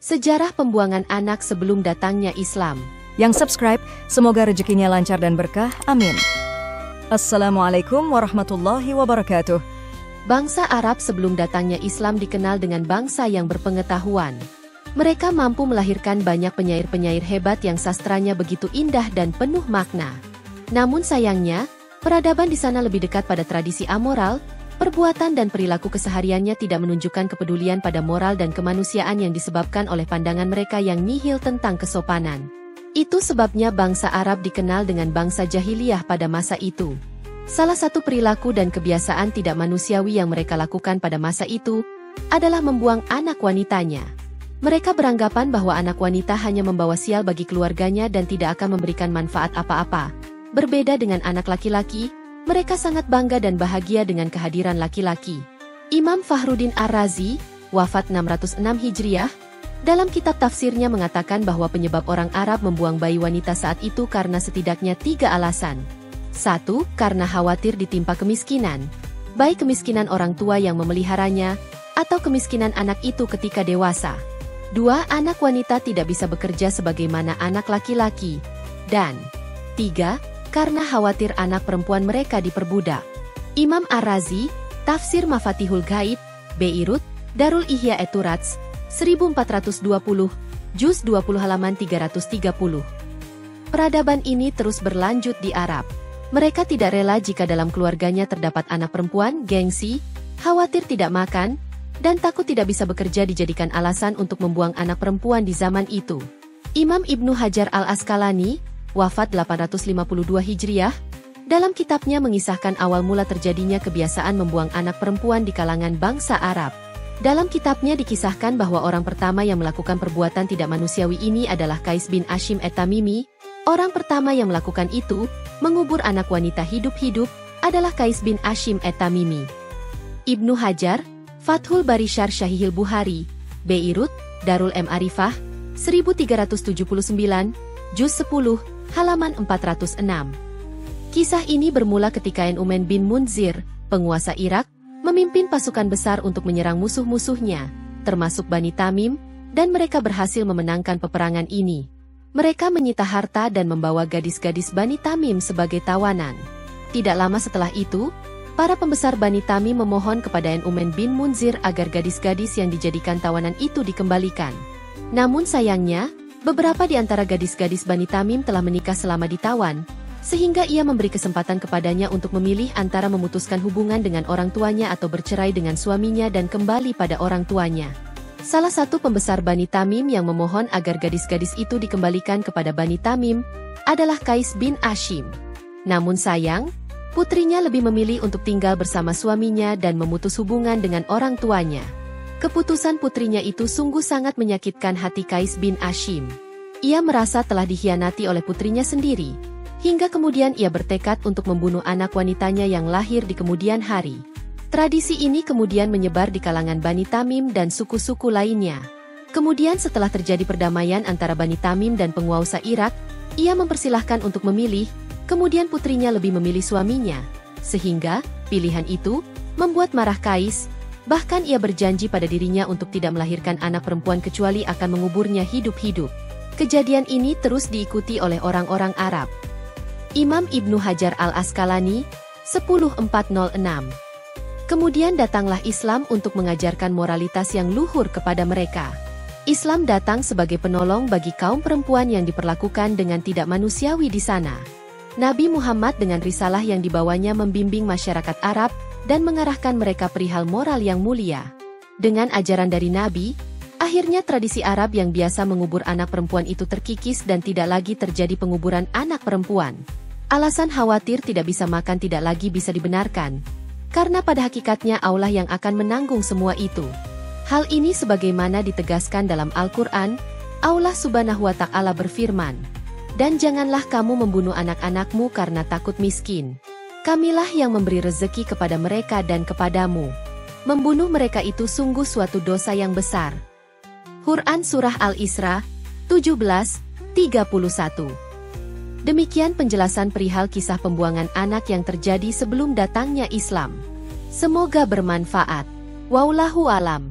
Sejarah pembuangan anak sebelum datangnya Islam. Yang subscribe, semoga rezekinya lancar dan berkah. Amin. Assalamualaikum warahmatullahi wabarakatuh. Bangsa Arab sebelum datangnya Islam dikenal dengan bangsa yang berpengetahuan. Mereka mampu melahirkan banyak penyair-penyair hebat yang sastranya begitu indah dan penuh makna. Namun sayangnya, peradaban di sana lebih dekat pada tradisi amoral. Perbuatan dan perilaku kesehariannya tidak menunjukkan kepedulian pada moral dan kemanusiaan yang disebabkan oleh pandangan mereka yang nihil tentang kesopanan. Itu sebabnya bangsa Arab dikenal dengan bangsa jahiliyah pada masa itu. Salah satu perilaku dan kebiasaan tidak manusiawi yang mereka lakukan pada masa itu adalah membuang anak wanitanya. Mereka beranggapan bahwa anak wanita hanya membawa sial bagi keluarganya dan tidak akan memberikan manfaat apa-apa. Berbeda dengan anak laki-laki, mereka sangat bangga dan bahagia dengan kehadiran laki-laki. Imam Fakhruddin Ar-Razi, wafat 606 Hijriah, dalam kitab tafsirnya mengatakan bahwa penyebab orang Arab membuang bayi wanita saat itu karena setidaknya 3 alasan. 1. Karena khawatir ditimpa kemiskinan, baik kemiskinan orang tua yang memeliharanya, atau kemiskinan anak itu ketika dewasa. 2. Anak wanita tidak bisa bekerja sebagaimana anak laki-laki. Dan 3. Karena khawatir anak perempuan mereka diperbudak. Imam Ar-Razi, Tafsir Mafatihul Ghaib, Beirut, Darul Ihya Eturats, 1420, Juz 20 halaman 330. Peradaban ini terus berlanjut di Arab. Mereka tidak rela jika dalam keluarganya terdapat anak perempuan, gengsi, khawatir tidak makan, dan takut tidak bisa bekerja dijadikan alasan untuk membuang anak perempuan di zaman itu. Imam Ibnu Hajar Al-Asqalani, wafat 852 Hijriah, dalam kitabnya mengisahkan awal mula terjadinya kebiasaan membuang anak perempuan di kalangan bangsa Arab. Dalam kitabnya dikisahkan bahwa orang pertama yang melakukan perbuatan tidak manusiawi ini adalah Qais bin Ashim et-Tamimi. Orang pertama yang melakukan itu, mengubur anak wanita hidup-hidup, adalah Qais bin Ashim et-Tamimi. Ibnu Hajar, Fathul Bari Syarh Sahihil Bukhari, Beirut, Darul Ma'arifah, 1379, Juz 10, halaman 406. Kisah ini bermula ketika Nu'man bin Munzir, penguasa Irak, memimpin pasukan besar untuk menyerang musuh-musuhnya, termasuk Bani Tamim, dan mereka berhasil memenangkan peperangan ini. Mereka menyita harta dan membawa gadis-gadis Bani Tamim sebagai tawanan. Tidak lama setelah itu, para pembesar Bani Tamim memohon kepada Nu'man bin Munzir agar gadis-gadis yang dijadikan tawanan itu dikembalikan. Namun sayangnya, beberapa di antara gadis-gadis Bani Tamim telah menikah selama ditawan, sehingga ia memberi kesempatan kepadanya untuk memilih antara memutuskan hubungan dengan orang tuanya atau bercerai dengan suaminya dan kembali pada orang tuanya. Salah satu pembesar Bani Tamim yang memohon agar gadis-gadis itu dikembalikan kepada Bani Tamim adalah Qais bin Ashim. Namun sayang, putrinya lebih memilih untuk tinggal bersama suaminya dan memutus hubungan dengan orang tuanya. Keputusan putrinya itu sungguh sangat menyakitkan hati Qais bin Ashim. Ia merasa telah dikhianati oleh putrinya sendiri, hingga kemudian ia bertekad untuk membunuh anak wanitanya yang lahir di kemudian hari. Tradisi ini kemudian menyebar di kalangan Bani Tamim dan suku-suku lainnya. Kemudian setelah terjadi perdamaian antara Bani Tamim dan penguasa Irak, ia mempersilahkan untuk memilih, kemudian putrinya lebih memilih suaminya, sehingga pilihan itu membuat marah Qais. Bahkan ia berjanji pada dirinya untuk tidak melahirkan anak perempuan kecuali akan menguburnya hidup-hidup. Kejadian ini terus diikuti oleh orang-orang Arab. Imam Ibnu Hajar Al-Asqalani, 10406. Kemudian datanglah Islam untuk mengajarkan moralitas yang luhur kepada mereka. Islam datang sebagai penolong bagi kaum perempuan yang diperlakukan dengan tidak manusiawi di sana. Nabi Muhammad dengan risalah yang dibawanya membimbing masyarakat Arab dan mengarahkan mereka perihal moral yang mulia. Dengan ajaran dari Nabi, akhirnya tradisi Arab yang biasa mengubur anak perempuan itu terkikis dan tidak lagi terjadi penguburan anak perempuan. Alasan khawatir tidak bisa makan tidak lagi bisa dibenarkan, karena pada hakikatnya Allah yang akan menanggung semua itu. Hal ini sebagaimana ditegaskan dalam Al-Quran, Allah Subhanahu wa Ta'ala berfirman, "Dan janganlah kamu membunuh anak-anakmu karena takut miskin. Kamilah yang memberi rezeki kepada mereka dan kepadamu. Membunuh mereka itu sungguh suatu dosa yang besar." Quran Surah Al-Isra, 17:31. Demikian penjelasan perihal kisah pembuangan anak yang terjadi sebelum datangnya Islam. Semoga bermanfaat. Wallahu alam.